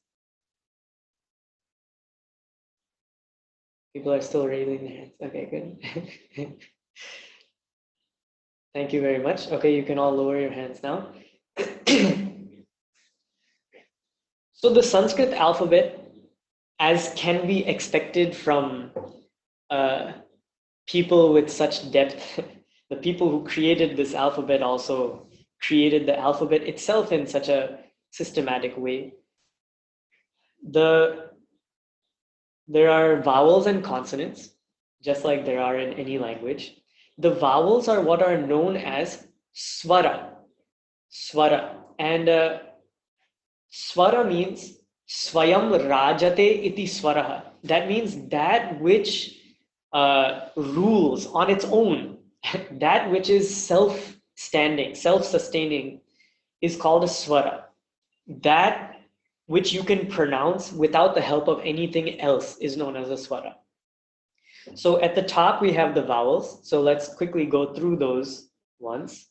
People are still raising their hands. Okay, good. Thank you very much. Okay, you can all lower your hands now. So the Sanskrit alphabet, as can be expected from people with such depth, the people who created this alphabet also created the alphabet itself in such a systematic way. There are vowels and consonants, just like there are in any language. The vowels are what are known as swara. Swara. And swara means swayam rajate iti swaraha. That means that which rules on its own, that which is self-standing, self-sustaining, is called a swara. That which you can pronounce without the help of anything else is known as a swara. So at the top we have the vowels. So let's quickly go through those once.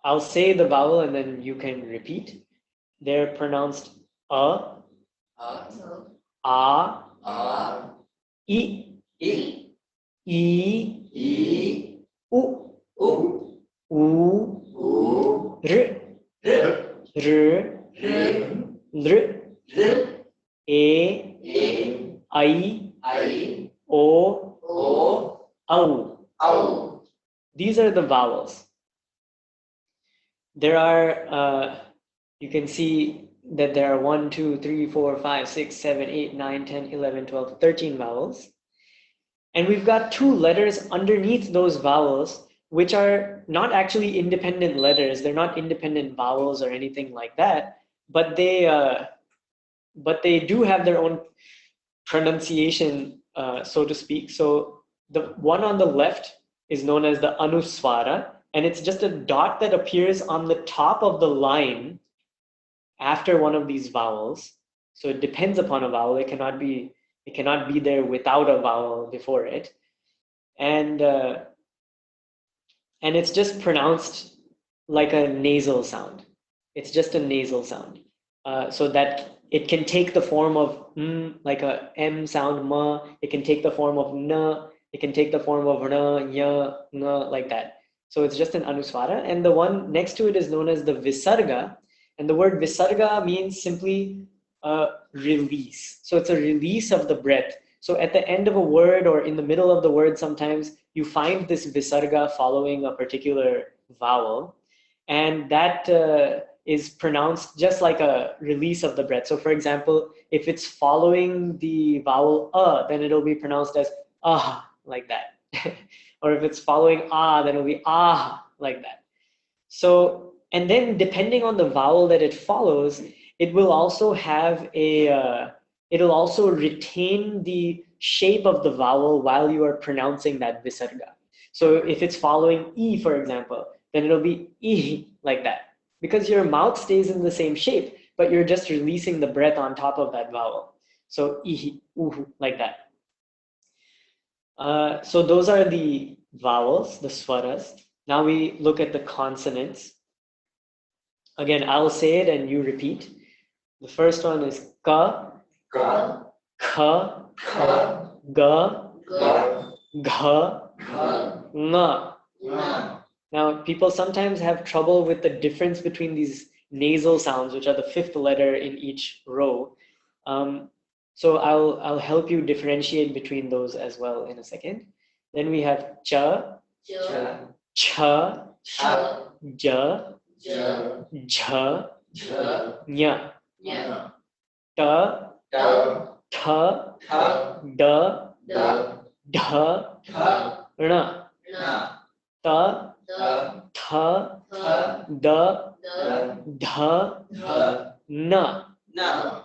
I'll say the vowel and then you can repeat. They're pronounced a, I, I, U, U, R, L, A, I, O, Au. These are the vowels. There are, you can see that there are 1, 2, 3, 4, 5, 6, 7, 8, 9, 10, 11, 12, 13 vowels. And we've got 2 letters underneath those vowels, which are not actually independent letters. They're not independent vowels or anything like that, but they do have their own pronunciation, so to speak. So the one on the left is known as the anuswara, and it's just a dot that appears on the top of the line after one of these vowels. So it depends upon a vowel. It cannot be there without a vowel before it. And it's just pronounced like a nasal sound. It's just a nasal sound. So that it can take the form of like a M sound, ma. It can take the form of na. It can take the form of na, nya, na, like that. So it's just an anuswara. And the one next to it is known as the visarga. And the word visarga means simply release. So it's a release of the breath. So at the end of a word or in the middle of the word, sometimes you find this visarga following a particular vowel. And that is pronounced just like a release of the breath. So for example, if it's following the vowel then it'll be pronounced as like that. Or if it's following then it'll be like that. So, and then depending on the vowel that it follows, it will also have it'll also retain the shape of the vowel while you are pronouncing that visarga. So if it's following E, for example, then it'll be E like that, because your mouth stays in the same shape, but you're just releasing the breath on top of that vowel. So E, like that. So those are the vowels, the swaras. Now we look at the consonants. Again, I'll say it and you repeat. The first one is ka, ka, kha, kha, ga, ga, gha, gha, nga. nga. Now, people sometimes have trouble with the difference between these nasal sounds, which are the fifth letter in each row. So I'll help you differentiate between those as well in a second. Then we have cha, Cha, cha, cha, ja, ja, jha, ja, nya, nya. ta, Ta, tha, tha, da, da, dha, tha, na, na. ta, Ta, tha, tha, da, da, dha, dha, na, na.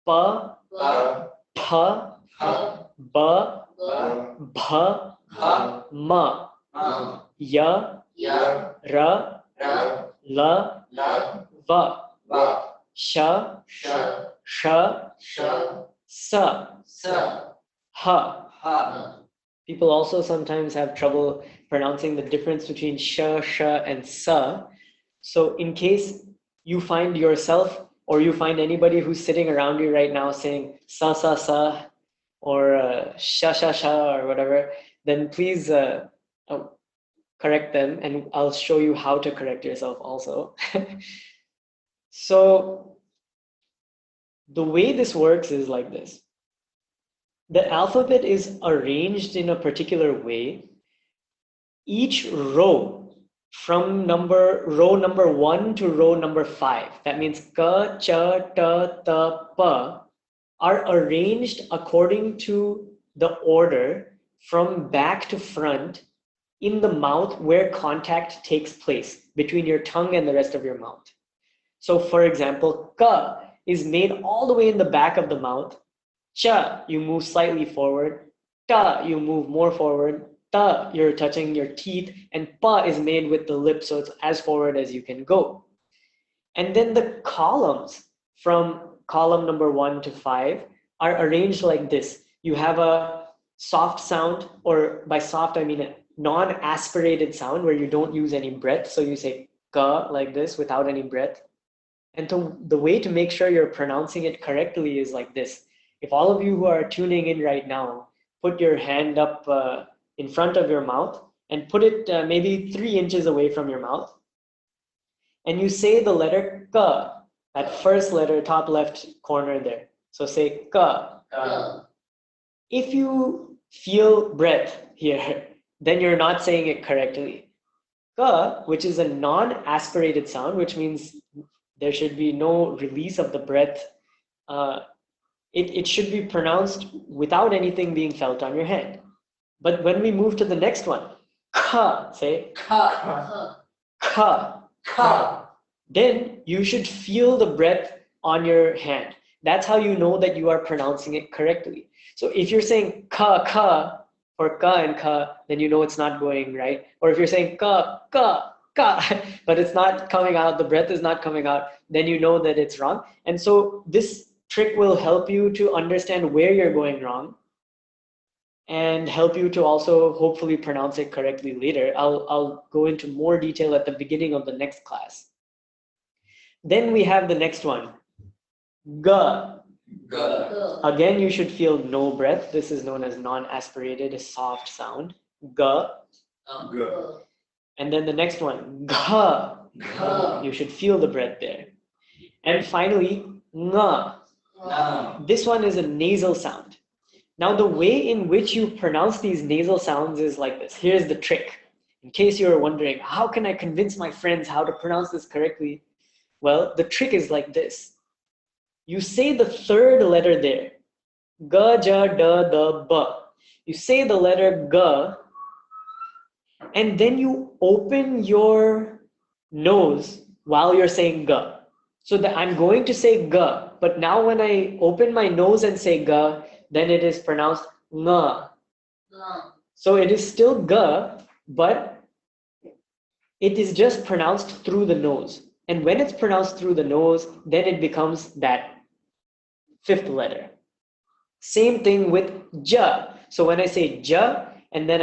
pa, Pa, pha, pa, ba, ba, bha, bha, ma, ma. ya, Ya, ra, ra, la, la, va, va. sha, Sha, sha, sha, sa, sa. ha. Ha. People also sometimes have trouble pronouncing the difference between sha, and sa. So in case you find yourself or you find anybody who's sitting around you right now saying sa, or sha, or whatever, then please correct them, and I'll show you how to correct yourself also. So the way this works is like this. The alphabet is arranged in a particular way. Each row from row number 1 to row number 5, that means ka, cha, ta, ta, pa, are arranged according to the order from back to front in the mouth where contact takes place between your tongue and the rest of your mouth. So for example, ka is made all the way in the back of the mouth. Cha, you move slightly forward. Ta, you move more forward. Ta, you're touching your teeth. And pa is made with the lip, so it's as forward as you can go. And then the columns from column number 1 to 5 are arranged like this. You have a soft sound, or by soft I mean a non-aspirated sound where you don't use any breath. So you say ka like this without any breath. And so the way to make sure you're pronouncing it correctly is like this. If all of you who are tuning in right now, put your hand up in front of your mouth and put it maybe 3 inches away from your mouth. And you say the letter ka, that first letter, top left corner there. So say ka. Ka. If you feel breath here, then you're not saying it correctly. Ka, which is a non-aspirated sound, which means there should be no release of the breath. It should be pronounced without anything being felt on your hand. But when we move to the next one, ka, say Ka. ka, Ka. then you should feel the breath on your hand. That's how you know that you are pronouncing it correctly. So if you're saying ka for ka and ka, then you know it's not going right. Or if you're saying ka, but it's not coming out, the breath is not coming out, then you know that it's wrong. And so this trick will help you to understand where you're going wrong and help you to also hopefully pronounce it correctly later. I'll go into more detail at the beginning of the next class. Then we have the next one, ga. Ga. Again, you should feel no breath. This is known as non-aspirated, a soft sound. Ga. Ga. And then the next one, gha. Ga. You should feel the breath there. And finally, nga. Na. This one is a nasal sound. Now, the way in which you pronounce these nasal sounds is like this. Here's the trick. In case you're wondering, how can I convince my friends how to pronounce this correctly? Well, the trick is like this. You say the third letter there. Ga, ja, da, da, ba. You say the letter ga, and then you open your nose while you're saying ga. So that I'm going to say ga, but now when I open my nose and say ga, then it is pronounced nga. So it is still ga, but it is just pronounced through the nose. And when it's pronounced through the nose, then it becomes that fifth letter. Same thing with ja. So when I say ja and then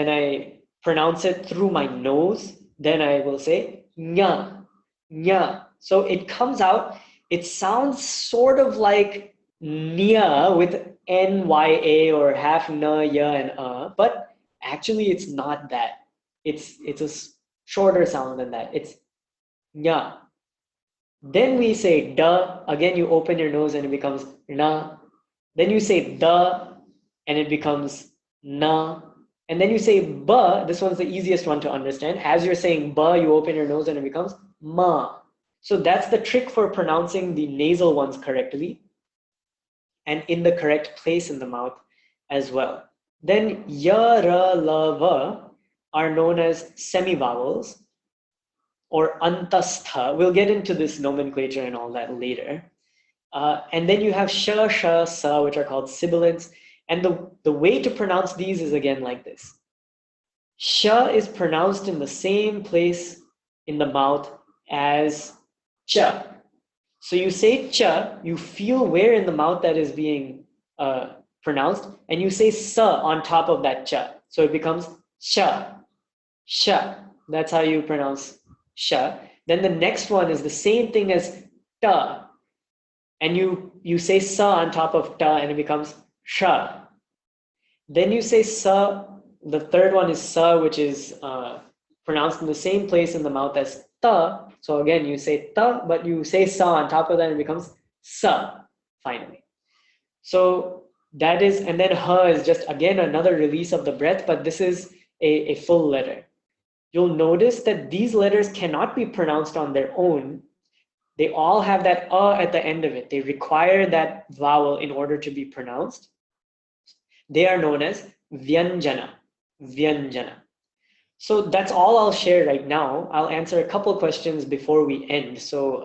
I pronounce it through my nose, then I will say nya, nya. So it comes out, it sounds sort of like nya with nya or half na, ya, and but actually it's not that. It's a shorter sound than that. It's nya. Then we say da, again you open your nose and it becomes na. Then you say da and it becomes na. And then you say ba, this one's the easiest one to understand. As you're saying ba, you open your nose and it becomes ma. So that's the trick for pronouncing the nasal ones correctly and in the correct place in the mouth as well. Then ya, ra, la, va are known as semivowels or antastha. We'll get into this nomenclature and all that later. And then you have sha, sha, sa, which are called sibilants. And the way to pronounce these is again like this. Sha is pronounced in the same place in the mouth as cha. So you say cha, you feel where in the mouth that is being pronounced, and you say sa on top of that cha. So it becomes sha, sha. That's how you pronounce sha. Then the next one is the same thing as ta. And you say sa on top of ta and it becomes sha. Then you say sa, the third one is sa, which is pronounced in the same place in the mouth as ta. So again, you say ta, but you say sa on top of that and it becomes sa, finally. So that is, and then ha is just again another release of the breath, but this is a full letter. You'll notice that these letters cannot be pronounced on their own. They all have that at the end of it. They require that vowel in order to be pronounced. They are known as vyanjana, vyanjana. So that's all I'll share right now. I'll answer a couple questions before we end. So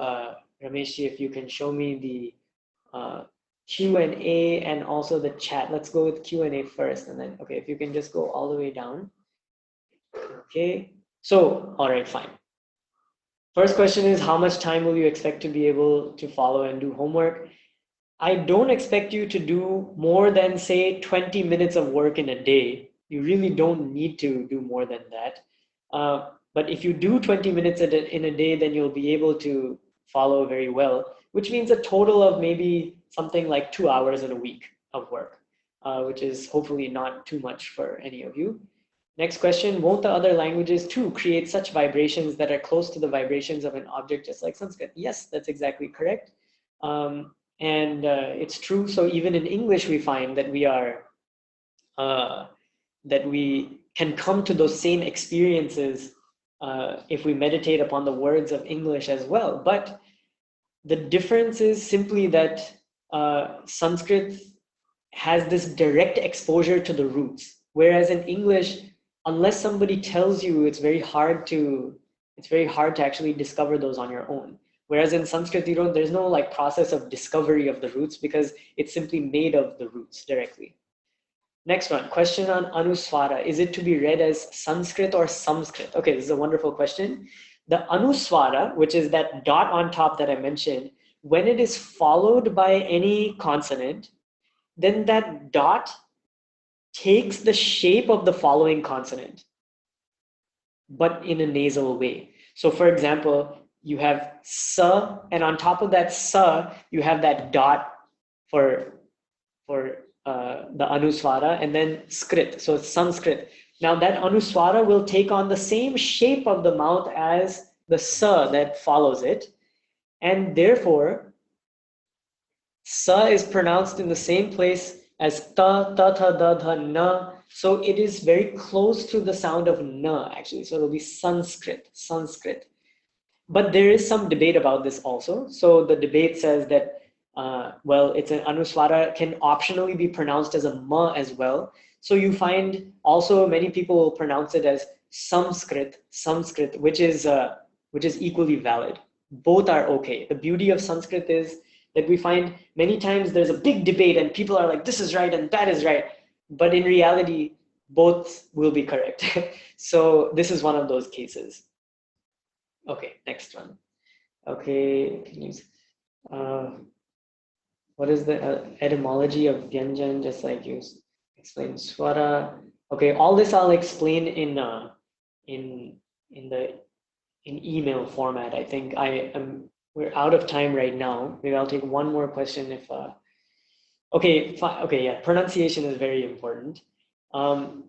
Ramesh, if you can show me the Q&A and also the chat. Let's go with Q&A first, and then, okay, if you can just go all the way down. Okay, so, all right, fine. First question is, how much time will you expect to be able to follow and do homework? I don't expect you to do more than, say, 20 minutes of work in a day. You really don't need to do more than that. But if you do 20 minutes in a day, then you'll be able to follow very well, which means a total of maybe something like 2 hours in a week of work, which is hopefully not too much for any of you. Next question, won't the other languages too create such vibrations that are close to the vibrations of an object just like Sanskrit? Yes, that's exactly correct. And it's true. So even in English, we find that that we can come to those same experiences if we meditate upon the words of English as well. But the difference is simply that Sanskrit has this direct exposure to the roots, whereas in English, unless somebody tells you, it's very hard to actually discover those on your own. Whereas in Sanskrit, there's no like process of discovery of the roots because it's simply made of the roots directly. Next one, question on Anuswara. Is it to be read as Sanskrit or Samskrit? Okay, this is a wonderful question. The Anuswara, which is that dot on top that I mentioned, when it is followed by any consonant, then that dot takes the shape of the following consonant, but in a nasal way. So for example, you have sa, and on top of that sa, you have that dot for the Anuswara, and then skrit, so it's Sanskrit. Now that Anuswara will take on the same shape of the mouth as the sa that follows it, and therefore sa is pronounced in the same place as ta, ta, tha, da, dha, na. So it is very close to the sound of na actually. So it'll be Sanskrit, Sanskrit. But there is some debate about this also. So the debate says that, well, it's an anuswara can optionally be pronounced as a ma as well. So you find also many people will pronounce it as Sanskrit, which is equally valid. Both are okay. The beauty of Sanskrit is that we find many times there's a big debate and people are like, this is right and that is right. But in reality, both will be correct. So this is one of those cases. Okay, next one. Okay, can you, uh, what is the etymology of Vyanjan, just like you explained Swara? Okay, all this I'll explain in in the in email format. I think we're out of time right now. Maybe I'll take one more question if okay, fine, okay, yeah, pronunciation is very important. Um,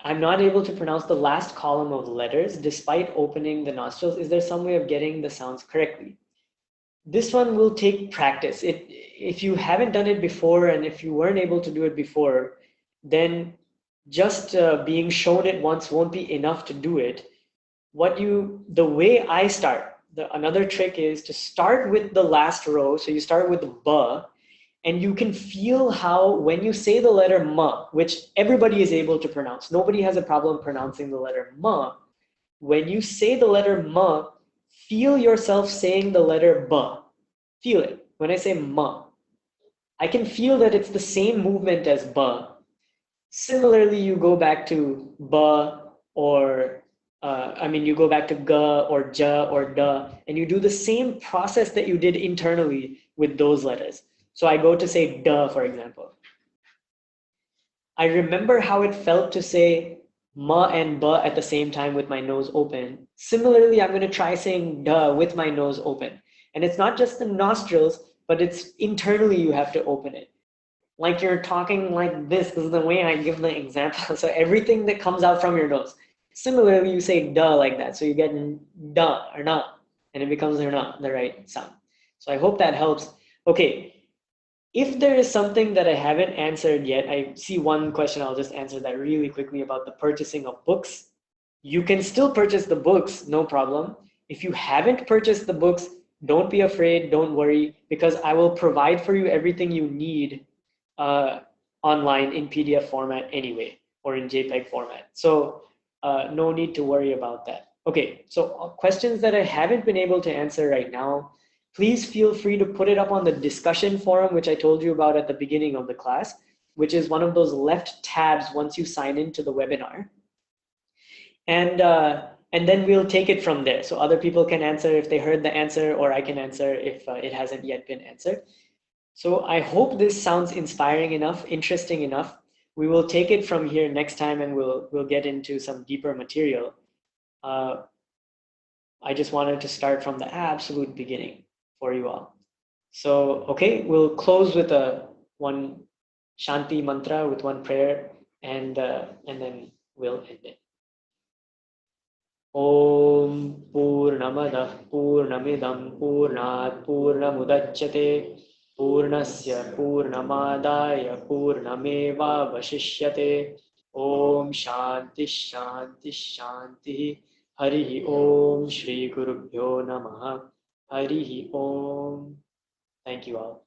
I'm not able to pronounce the last column of letters despite opening the nostrils. Is there some way of getting the sounds correctly? This one will take practice. If you haven't done it before and if you weren't able to do it before, then just being shown it once won't be enough to do it. The way I start, another trick is to start with the last row. So you start with the ba, and you can feel how when you say the letter ma, which everybody is able to pronounce, nobody has a problem pronouncing the letter ma. When you say the letter ma, feel yourself saying the letter ba. Feel it. When I say ma, I can feel that it's the same movement as ba. Similarly, you go back to ba or you go back to ga or ja or da, and you do the same process that you did internally with those letters. So I go to say da, for example. I remember how it felt to say ma and ba at the same time with my nose open. Similarly, I'm going to try saying da with my nose open. And it's not just the nostrils, but it's internally you have to open it. Like you're talking like this is the way I give the example. So everything that comes out from your nose. Similarly, you say da like that. So you get da or na, and it becomes na, the right sound. So I hope that helps. Okay, if there is something that I haven't answered yet, I see one question, I'll just answer that really quickly about the purchasing of books. You can still purchase the books, no problem. If you haven't purchased the books, don't be afraid, don't worry, because I will provide for you everything you need uh, online in PDF format anyway, or in JPEG format. So no need to worry about that. Okay, so questions that I haven't been able to answer right now, please feel free to put it up on the discussion forum, which I told you about at the beginning of the class, which is one of those left tabs once you sign into the webinar. And then we'll take it from there. So other people can answer if they heard the answer, or I can answer if it hasn't yet been answered. So I hope this sounds inspiring enough, interesting enough. We will take it from here next time, and we'll get into some deeper material. I just wanted to start from the absolute beginning for you all. So, okay, we'll close with one Shanti mantra, with one prayer, and then we'll end it. Om Purnamadah Purnamidam Purnat Purnamudachyate Purnasya Purnamadaya Purnameva Vashishyate. Om Shanti Shanti Shanti. Harihi Om Shri Gurubhyo Namaha. Harihi Om. Thank you all.